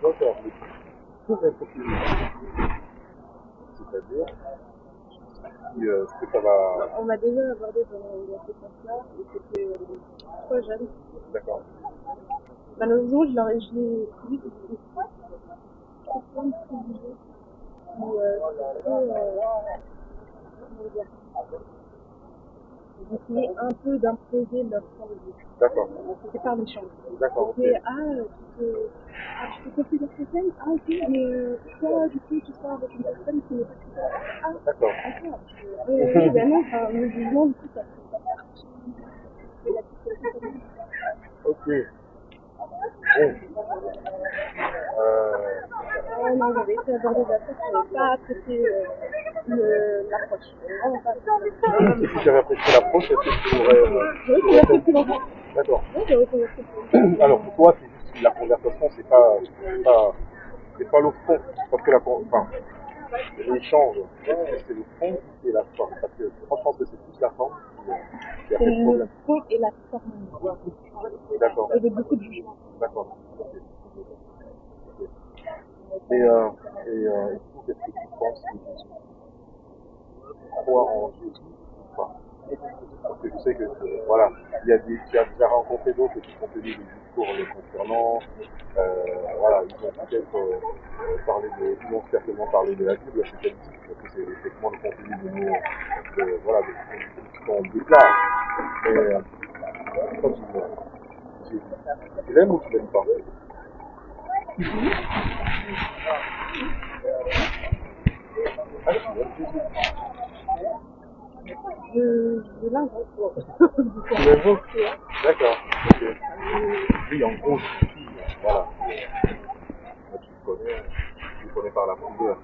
D'accord, mais pour impossible. C'est-à-dire, ce que ça va... On m'a déjà abordé dans ce sens-là, et c'était trop jeune. D'accord. Malheureusement, je l'ai trouvé que c'était trop plein de préjugés. Ou comment dire, d'essayer un peu d'imposer leur point de vue. D'accord. C'était pas méchant. D'accord, ok. C'était tu te considères chrétienne? Ah ok, mais toi du coup tu sors avec une personne qui n'est pas chrétienne. Ah D'accord. d'accord. Oui, ben non, enfin le jugement du coup ça fait pas partie de la psychologie. Ok. Bon. Non, j'avais été abordée d'affaires, je n'avais pas apprécié l'approche. Vraiment pas apprécié. Et si j'avais apprécié l'approche, est-ce que tu aurais... Oui, c'est l'apprécié longtemps. D'accord. Oui, j'aurais été apprécié. Alors pour toi, c'est juste la conversation, c'est pas le fond. Parce que l'échange, est-ce que c'est le fond ou c'est la forme? Parce que moi, je pense que c'est plus la forme qui a fait le C'est le problème. fond et la forme. D'accord. Et de beaucoup de jugements. D'accord. Ok. Et du coup, qu'est-ce que tu penses de Jésus? Tu crois en Jésus ou pas? Parce que je sais que, voilà, tu as déjà rencontré d'autres qui ont tenu des discours le concernant. Voilà, ils ont peut-être ils ont certainement parlé de la Bible, c'est quel type, parce que c'est effectivement le contenu de nos, de ce qu'on déclare. Mais, toi, tu l'aimes ou tu l'aimes pas? Ah, tu aimes Jésus. Je l'invoque. Tu l'invoques? D'accord, ok. Oui, en gros, voilà. Tu le connais par la prière.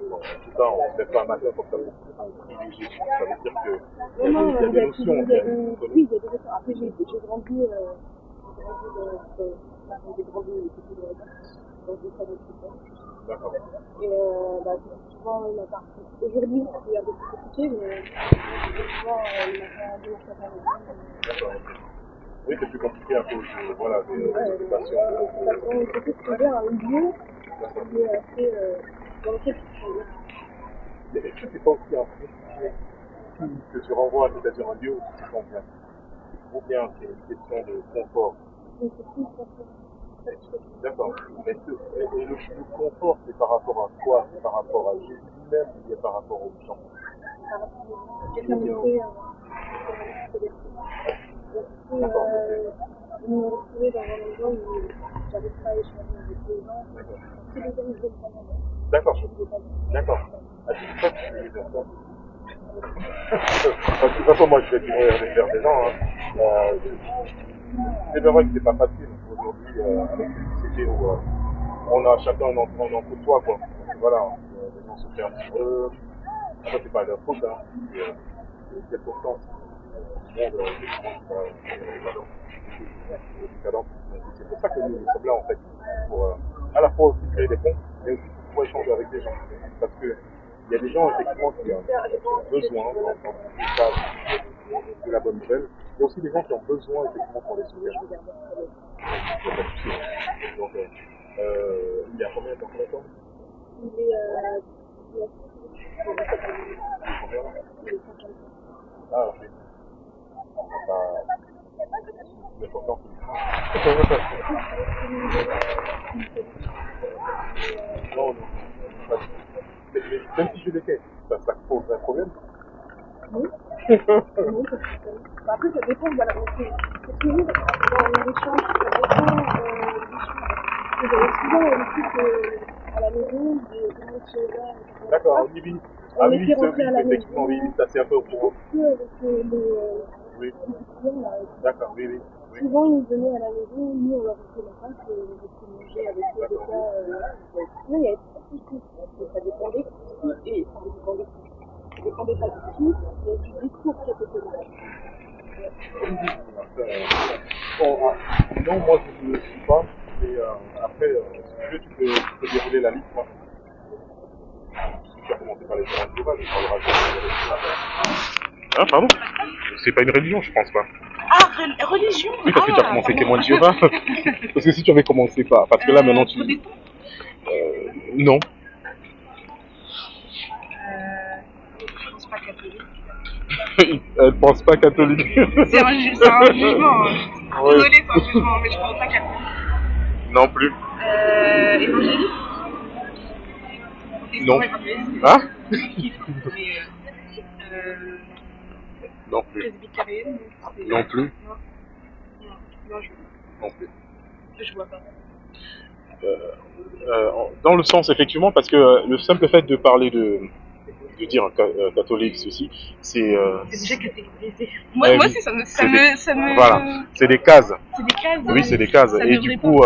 Bon, en tout cas, on ne se lève pas un matin comme ça pour prier Jésus. Ça veut dire qu'il y a des notions. Oui, il y a des notions. Après, j'ai grandi dans des familles chrétiennes. D'accord. Et souvent, la partie. Aujourd'hui, c'est un peu plus compliqué, mais souvent, il m'a fait un peu la D'accord. Oui, c'est plus compliqué à cause de, voilà, des occupations. c'est plus trouver un lieu qui est assez dans lequel tu te sens bien. Mais est-ce que c'est pas aussi un préjugé que tu renvoies, c'est-à-dire un lieu où tu te sens bien? Ou bien c'est une question de confort? Donc, c'est plus D'accord. Mais le confort, c'est par rapport à quoi? C'est par rapport à Jésus lui-même ou bien par rapport aux gens? par rapport à quelqu'un me fait me retrouver dans un endroit où j'arrive pas à échanger avec les gens. C'est des gens que je veux pas. D'accord. D'accord. Ah, c'est ça que je veux dire ça. De toute façon, moi, je vais toujours aller vers des gens. Hein. C'est vrai que c'est pas facile aujourd'hui avec cette société où on a chacun un entre soi, quoi. Donc, voilà, les gens se perdent sur eux. Après, c'est pas leur faute, hein. C'est une circonstance. Le monde, décadent. C'est pour ça que nous sommes là, en fait, pour à la fois aussi créer des ponts, mais aussi pour pouvoir échanger avec des gens. Parce que il y a des gens, effectivement, qui ont besoin d'entendre de la bonne nouvelle. Il y a aussi des gens qui ont besoin, effectivement, qu'on les soutienne. Donc, il y a combien de temps? Il est Ah, ok. L'important, c'est non, non. Mais même si je l'étais, ça pose un problème. après, ça dépend, voilà, c'est toujours dans l'échange, ça dépend des choses. J'avais souvent l'habitude à la maison, de comment tu es là, d'accord, oui, oui. on était rentrés à la maison. Effectivement, oui, ça c'est un peu au courant. Avec les Oui. clients, là. D'accord, oui, oui. Souvent, ils venaient à la maison, nous, on leur faisait pas que on manger avec eux, des fois, il y avait pas de soucis. Mais ça dépendait qui, et ça dépendait pas de qui, mais du discours qui était tenu. Bon, non, moi je ne le suis pas, mais après, si tu veux, tu peux dérouler la liste. Hein. Tu as commencé par les gens de Jéhovah, tu parleras de. Hein, pardon? C'est pas une religion, je pense pas. Ah, religion. Oui, parce que tu as commencé témoin de Jéhovah. Parce que si tu avais commencé pas, parce que là maintenant tu. Protestant. Non. Je pense pas catholique. Elle pense pas catholique. C'est un jugement. Ouais. Désolée, c'est un jugement, mais je pense pas catholique. Non plus. Évangélique. Non. Hein? Mais Non plus. presbytérienne. Non plus. Non, Non plus. je vois pas. Dans le sens, effectivement, parce que le simple fait de parler de dire catholique, ceci, c'est. C'est déjà catégorisé. Moi oui. aussi, ça me. Voilà, c'est des cases. C'est des cases. Oui, c'est des cases. Ça Et du coup,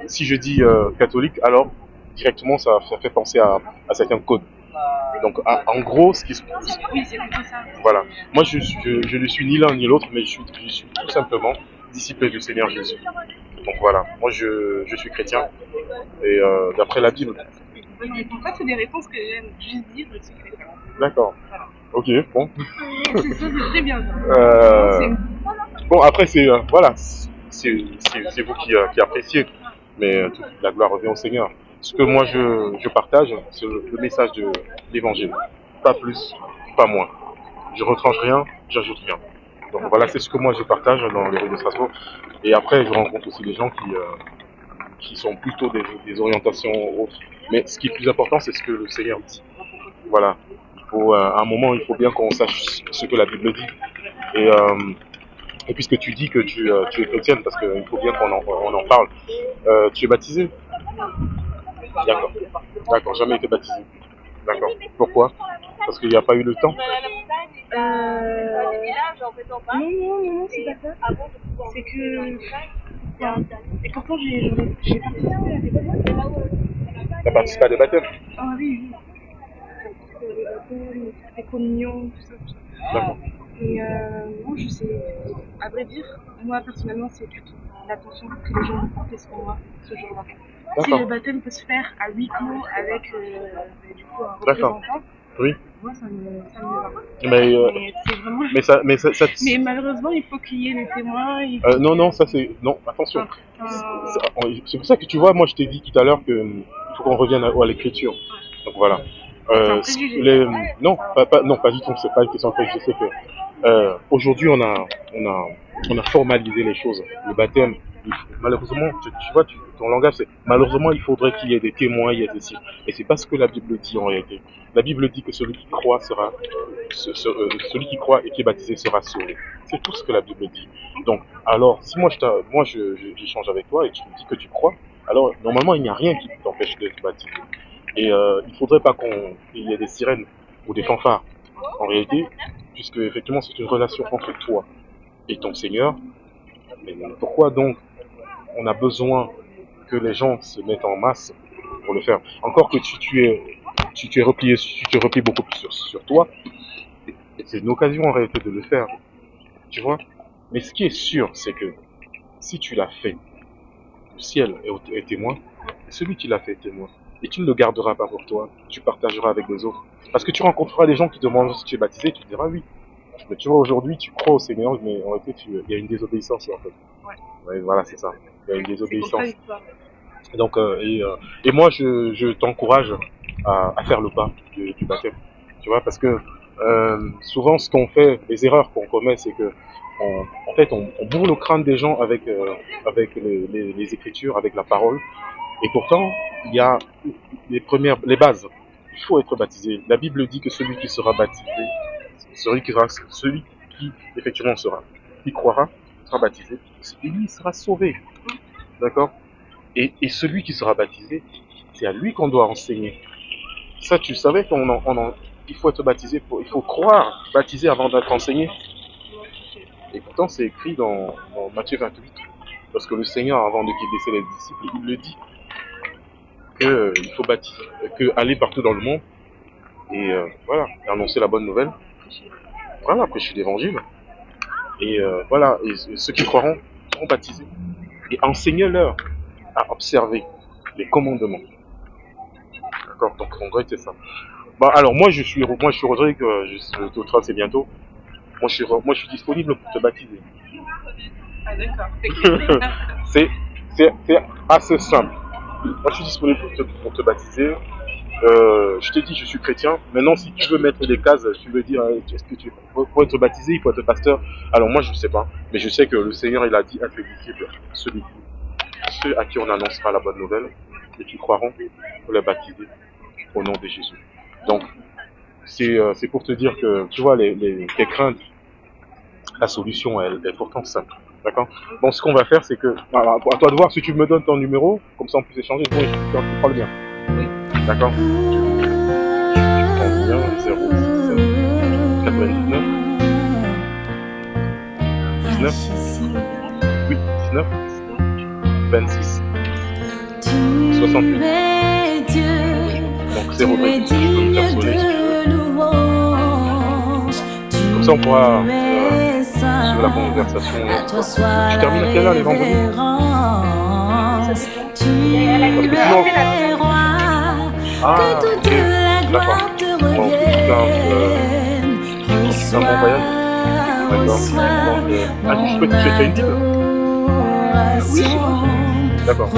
si je dis catholique, alors directement, ça fait penser à certains codes. Donc, en gros, ce qui se. Oui, c'est plutôt ça. Voilà. Moi, je ne suis ni l'un ni l'autre, mais je suis tout simplement disciple du Seigneur Jésus. Donc voilà, moi je suis chrétien et d'après la Bible. Ça, c'est des réponses que j'aime juste dire, je suis chrétien. D'accord. Ok, bon. C'est très bien. Bon, après, c'est voilà, c'est vous qui appréciez, mais toute la gloire revient au Seigneur. Ce que moi je partage, c'est le message de l'évangile. Pas plus, pas moins. Je retranche rien, j'ajoute rien. Donc voilà, c'est ce que moi je partage dans les rues de Strasbourg. Et après, je rencontre aussi des gens qui sont plutôt des orientations autres. Mais ce qui est plus important, c'est ce que le Seigneur dit. Voilà. Il faut, à un moment, il faut bien qu'on sache ce que la Bible dit. Et puisque tu dis que tu es chrétienne, parce qu'il faut bien qu'on en parle, tu es baptisé? D'accord. D'accord, jamais été baptisé. D'accord. Pourquoi? Parce qu'il n'y a pas eu le temps? Non, c'est pas ça. C'est que. Et pourtant, j'ai participé à des baptêmes. Tu as participé à des baptêmes? Ah oui. Des baptêmes, des communions, tout ça. D'accord. Et non, je sais. À vrai dire, moi personnellement, c'est plutôt l'attention que les gens vont porter sur moi ce jour-là. Si le baptême peut se faire à huis clos avec du coup un représentant, oui. Moi ça me va. Mais c'est vraiment. Mais malheureusement, il faut qu'il y ait des témoins. Non, ça c'est. Non, attention. C'est pour ça que tu vois, moi je t'ai dit tout à l'heure qu'il faut qu'on revienne à l'écriture. Donc voilà. Non, pas du tout, c'est pas une question de préjugé, c'est que aujourd'hui on a formalisé les choses. Le baptême, malheureusement, tu vois, ton langage c'est malheureusement il faudrait qu'il y ait des témoins, il y ait des signes. Et c'est pas ce que la Bible dit en réalité. La Bible dit que celui qui croit celui qui croit et qui est baptisé sera sauvé. C'est tout ce que la Bible dit. Donc, alors, si moi j'échange avec toi et tu me dis que tu crois, alors normalement il n'y a rien qui t'empêche de te baptiser. Et il faudrait pas qu'il y ait des sirènes ou des fanfares en réalité, puisque effectivement c'est une relation entre toi et ton Seigneur. Mais pourquoi donc on a besoin que les gens se mettent en masse pour le faire? Encore que tu es replié beaucoup plus sur toi, et c'est une occasion en réalité de le faire, tu vois. Mais ce qui est sûr, c'est que si tu l'as fait, le ciel est témoin, et celui qui l'a fait est témoin. Et tu ne le garderas pas pour toi, tu partageras avec les autres. Parce que tu rencontreras des gens qui te demandent si tu es baptisé, tu te diras oui. Mais tu vois, aujourd'hui, tu crois au Seigneur, mais en réalité, il y a une désobéissance en fait. Ouais, voilà, c'est ça. Il y a une désobéissance. Donc, et moi, je t'encourage à faire le pas du baptême. Tu vois, parce que souvent, ce qu'on fait, les erreurs qu'on commet, c'est que en fait, on bourre le crâne des gens avec les écritures, avec la parole. Et pourtant, il y a les bases. Il faut être baptisé. La Bible dit que celui qui sera baptisé, celui qui effectivement qui croira, sera baptisé, et lui sera sauvé. D'accord? Et celui qui sera baptisé, c'est à lui qu'on doit enseigner. Ça, tu savais il faut être baptisé, il faut croire, baptisé avant d'être enseigné. Et pourtant, c'est écrit dans Matthieu 28, parce que le Seigneur, avant de laisser les disciples, il le dit qu'il faut baptiser, aller partout dans le monde et voilà, annoncer la bonne nouvelle. Voilà, prêcher l'évangile. Et voilà, et ceux qui croiront seront baptisés. Et enseignez-leur à observer les commandements. D'accord, donc en vrai c'est ça. Bah alors moi je suis Rodrigue, le train c'est bientôt. Moi, je suis disponible pour te baptiser. Ah d'accord. C'est assez simple. Moi, je suis disponible pour te baptiser. Je t'ai dit, je suis chrétien. Maintenant, si tu veux mettre des cases, tu veux dire, est-ce que pour être baptisé, il faut être pasteur. Alors moi, je ne sais pas. Mais je sais que le Seigneur, il a dit impédible, ceux à qui on annoncera la bonne nouvelle et qui croiront pour les baptiser au nom de Jésus. Donc, c'est pour te dire que, tu vois, tes craintes, la solution, elle est pourtant simple. D'accord. Donc, ce qu'on va faire, c'est que, voilà, à toi de voir si tu me donnes ton numéro, comme ça on peut échanger. Bon, tu prends le mien. D'accord. Tu prends le mien, 0, 99, 19, oui, 19, 26, 68. Donc, 0, tu peux me faire sonner si tu veux. Comme ça, on pourra suivre la conversation. Tu termines à quelle heure les vendredis? Parce que sinon... Ah, ok, d'accord. Bon, c'est un bon voyage. D'accord. Donc, tu as une Bible? Oui. D'accord.